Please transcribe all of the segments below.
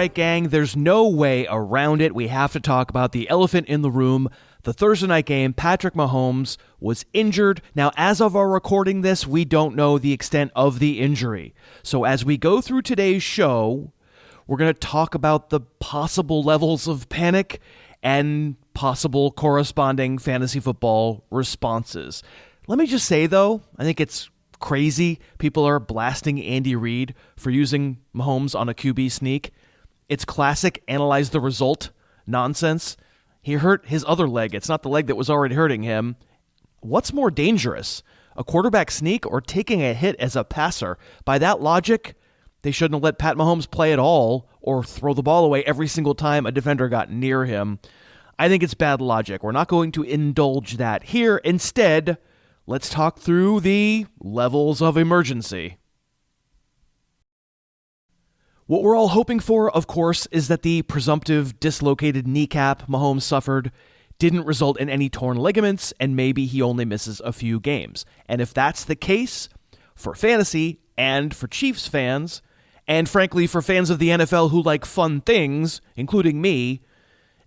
right, gang, there's no way around it. We have to talk about the elephant in the room. The Thursday night game, Patrick Mahomes was injured. Now, as of our recording this, we don't know the extent of the injury. So as we go through today's show, we're going to talk about the possible levels of panic and possible corresponding fantasy football responses. Let me just say, though, I think it's crazy. People are blasting Andy Reid for using Mahomes on a QB sneak. It's classic analyze the result nonsense. He hurt his other leg. It's not the leg that was already hurting him. What's more dangerous, a quarterback sneak or taking a hit as a passer? By that logic, they shouldn't have let Pat Mahomes play at all or throw the ball away every single time a defender got near him. I think it's bad logic. We're not going to indulge that here. Instead, let's talk through the levels of emergency. What we're all hoping for, of course, is that the presumptive dislocated kneecap Mahomes suffered didn't result in any torn ligaments, and maybe he only misses a few games. And if that's the case, for fantasy and for Chiefs fans, and frankly for fans of the NFL who like fun things, including me,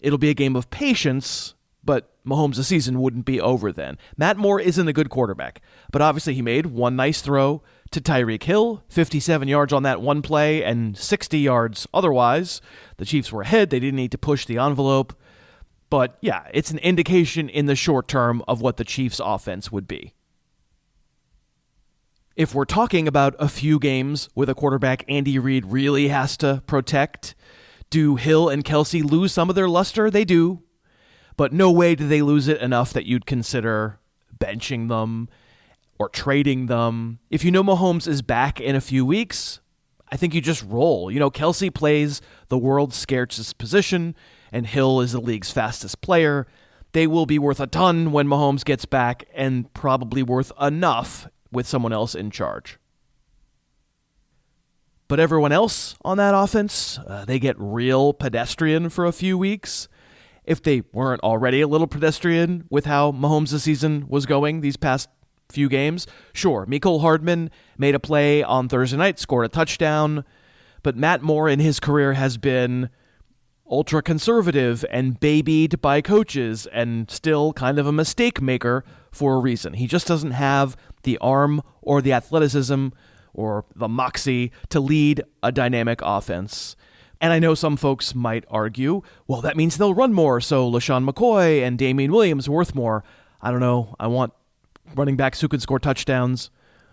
it'll be a game of patience, but Mahomes' season wouldn't be over then. Matt Moore isn't a good quarterback, but obviously he made one nice throw to Tyreek Hill, 57 yards on that one play and 60 yards otherwise. The Chiefs were ahead. They didn't need to push the envelope. But yeah, it's an indication in the short term of what the Chiefs' offense would be. If we're talking about a few games with a quarterback Andy Reid really has to protect, do Hill and Kelsey lose some of their luster? They do. But no way do they lose it enough that you'd consider benching them or trading them. If you know Mahomes is back in a few weeks, I think you just roll. You know, Kelsey plays the world's scarcest position, and Hill is the league's fastest player. They will be worth a ton when Mahomes gets back, and probably worth enough with someone else in charge. But everyone else on that offense, they get real pedestrian for a few weeks. If they weren't already a little pedestrian with how Mahomes' season was going these past few games. Sure, Mecole Hardman made a play on Thursday night, scored a touchdown, but Matt Moore in his career has been ultra-conservative and babied by coaches and still kind of a mistake maker for a reason. He just doesn't have the arm or the athleticism or the moxie to lead a dynamic offense. And I know some folks might argue, well, that means they'll run more, so LaShawn McCoy and Damian Williams are worth more. I don't know. I want running backs who could score touchdowns.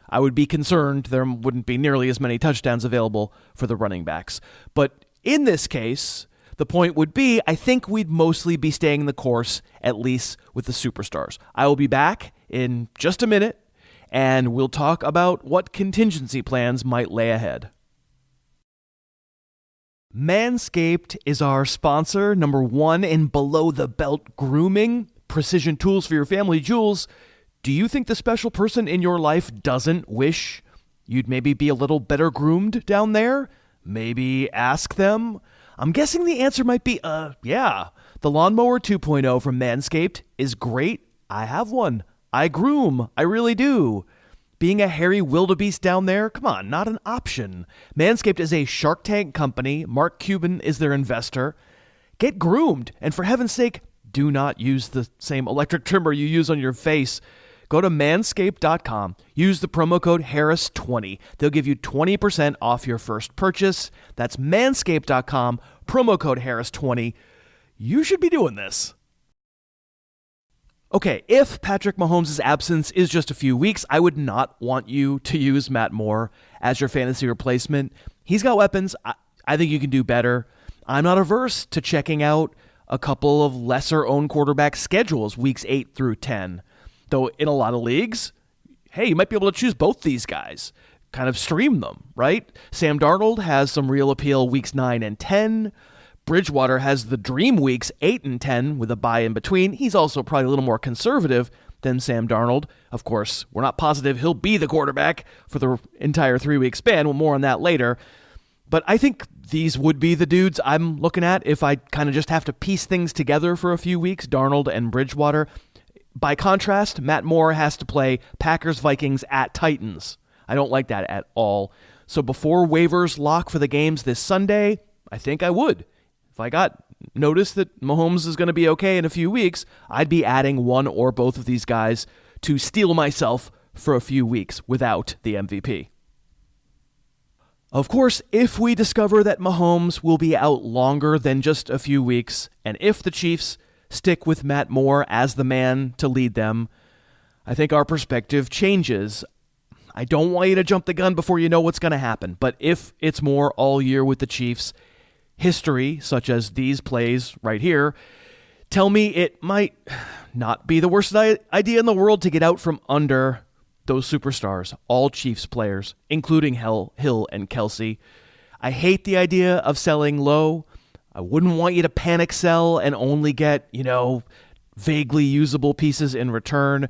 I would be concerned there wouldn't be nearly as many touchdowns available for the running backs. But in this case, the point would be, I think we'd mostly be staying the course, at least with the superstars. I will be back in just a minute, and we'll talk about what contingency plans might lay ahead. Manscaped is our sponsor, number one in below-the-belt grooming, precision tools for your family jewels. Do you think the special person in your life doesn't wish you'd maybe be a little better groomed down there? Maybe ask them? I'm guessing the answer might be, yeah. The Lawnmower 2.0 from Manscaped is great. I have one. I groom. I really do. Being a hairy wildebeest down there? Come on, not an option. Manscaped is a Shark Tank company. Mark Cuban is their investor. Get groomed. And for heaven's sake, do not use the same electric trimmer you use on your face. Go to manscaped.com. Use the promo code Harris20. They'll give you 20% off your first purchase. That's manscaped.com. Promo code Harris20. You should be doing this. Okay, if Patrick Mahomes' absence is just a few weeks, I would not want you to use Matt Moore as your fantasy replacement. He's got weapons. I think you can do better. I'm not averse to checking out a couple of lesser-owned quarterback schedules, weeks 8 through 10. Though in a lot of leagues, hey, you might be able to choose both these guys. Kind of stream them, right? Sam Darnold has some real appeal weeks 9 and 10. Bridgewater has the dream weeks 8 and 10 with a bye in between. He's also probably a little more conservative than Sam Darnold. Of course, we're not positive he'll be the quarterback for the entire 3-week span. We'll more on that later. But I think these would be the dudes I'm looking at if I kind of just have to piece things together for a few weeks, Darnold and Bridgewater. By contrast, Matt Moore has to play Packers, Vikings at Titans. I don't like that at all. So before waivers lock for the games this Sunday, I think I would. If I got notice that Mahomes is going to be okay in a few weeks, I'd be adding one or both of these guys to steel myself for a few weeks without the MVP. Of course, if we discover that Mahomes will be out longer than just a few weeks, and if the Chiefs stick with Matt Moore as the man to lead them, I think our perspective changes. I don't want you to jump the gun before you know what's going to happen, but if it's Moore all year with the Chiefs, history, such as these plays right here, tell me it might not be the worst idea in the world to get out from under those superstars, all Chiefs players, including Hill and Kelsey. I hate the idea of selling low. I wouldn't want you to panic sell and only get, vaguely usable pieces in return.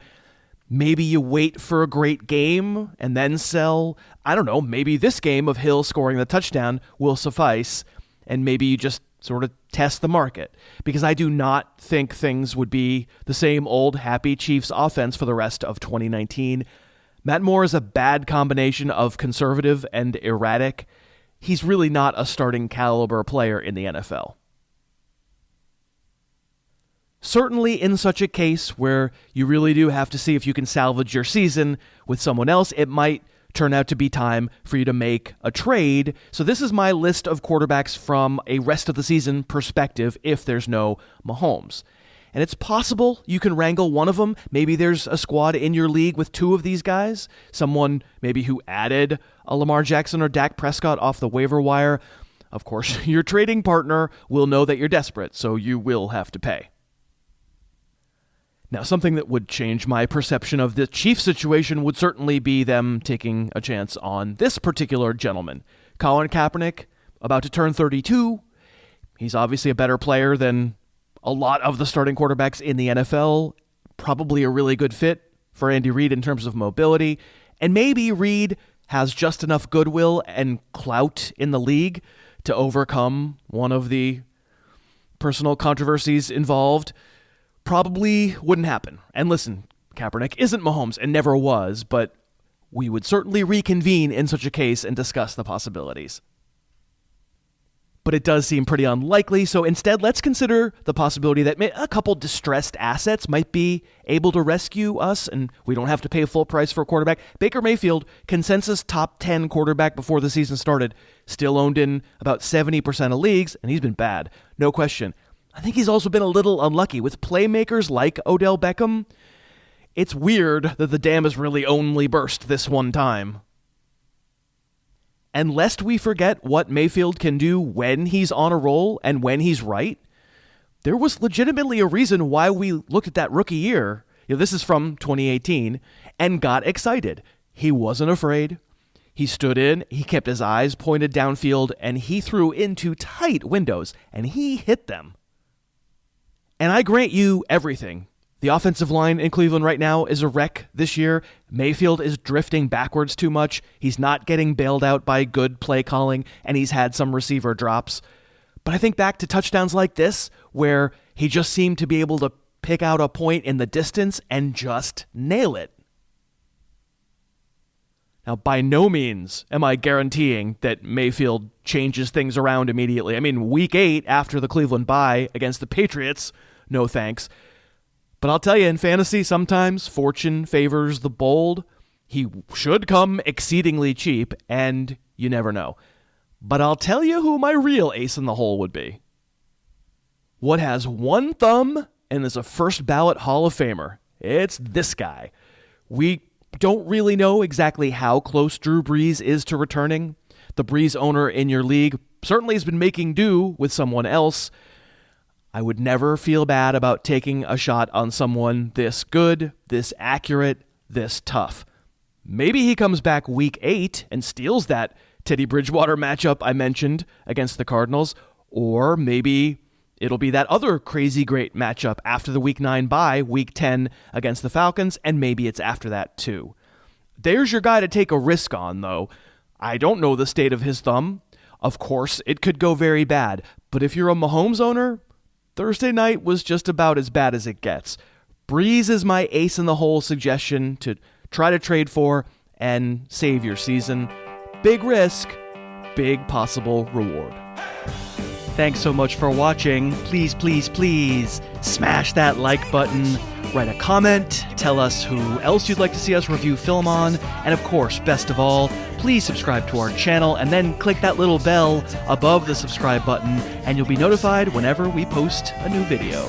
Maybe you wait for a great game and then sell. I don't know, maybe this game of Hill scoring the touchdown will suffice, and maybe you just sort of test the market, because I do not think things would be the same old happy Chiefs offense for the rest of 2019. Matt Moore is a bad combination of conservative and erratic. He's really not a starting caliber player in the NFL. Certainly in such a case where you really do have to see if you can salvage your season with someone else, it might turn out to be time for you to make a trade. So this is my list of quarterbacks from a rest of the season perspective if there's no Mahomes. And it's possible you can wrangle one of them. Maybe there's a squad in your league with two of these guys. Someone maybe who added a Lamar Jackson or Dak Prescott off the waiver wire. Of course, your trading partner will know that you're desperate, so you will have to pay. Now, something that would change my perception of the Chiefs situation would certainly be them taking a chance on this particular gentleman. Colin Kaepernick, about to turn 32. He's obviously a better player than a lot of the starting quarterbacks in the NFL. Probably a really good fit for Andy Reid in terms of mobility. And maybe Reid has just enough goodwill and clout in the league to overcome one of the personal controversies involved. Probably wouldn't happen. And listen, Kaepernick isn't Mahomes and never was, but we would certainly reconvene in such a case and discuss the possibilities. But it does seem pretty unlikely, so instead let's consider the possibility that a couple distressed assets might be able to rescue us, and we don't have to pay full price for a quarterback. Baker Mayfield, consensus top 10 quarterback before the season started, still owned in about 70% of leagues, and he's been bad, no question. I think he's also been a little unlucky with playmakers like Odell Beckham. It's weird that the dam has really only burst this one time. And lest we forget what Mayfield can do when he's on a roll and when he's right, there was legitimately a reason why we looked at that rookie year, this is from 2018, and got excited. He wasn't afraid. He stood in, he kept his eyes pointed downfield, and he threw into tight windows, and he hit them. And I grant you everything. The offensive line in Cleveland right now is a wreck this year. Mayfield is drifting backwards too much. He's not getting bailed out by good play calling, and he's had some receiver drops. But I think back to touchdowns like this, where he just seemed to be able to pick out a point in the distance and just nail it. Now, by no means am I guaranteeing that Mayfield changes things around immediately. I mean, week 8 after the Cleveland bye against the Patriots, no thanks. But I'll tell you, in fantasy, sometimes fortune favors the bold. He should come exceedingly cheap, and you never know. But I'll tell you who my real ace in the hole would be. What has one thumb and is a first ballot Hall of Famer? It's this guy. We don't really know exactly how close Drew Brees is to returning. The Brees owner in your league certainly has been making do with someone else. I would never feel bad about taking a shot on someone this good, this accurate, this tough. Maybe he comes back week 8 and steals that Teddy Bridgewater matchup I mentioned against the Cardinals, or maybe it'll be that other crazy great matchup after the week 9 bye, week 10 against the Falcons, and maybe it's after that too. There's your guy to take a risk on, though. I don't know the state of his thumb. Of course, it could go very bad, but if you're a Mahomes owner, Thursday night was just about as bad as it gets. Brees is my ace in the hole suggestion to try to trade for and save your season. Big risk, big possible reward. Thanks so much for watching. Please, please, please smash that like button, write a comment, tell us who else you'd like to see us review film on, and of course, best of all, please subscribe to our channel and then click that little bell above the subscribe button and you'll be notified whenever we post a new video.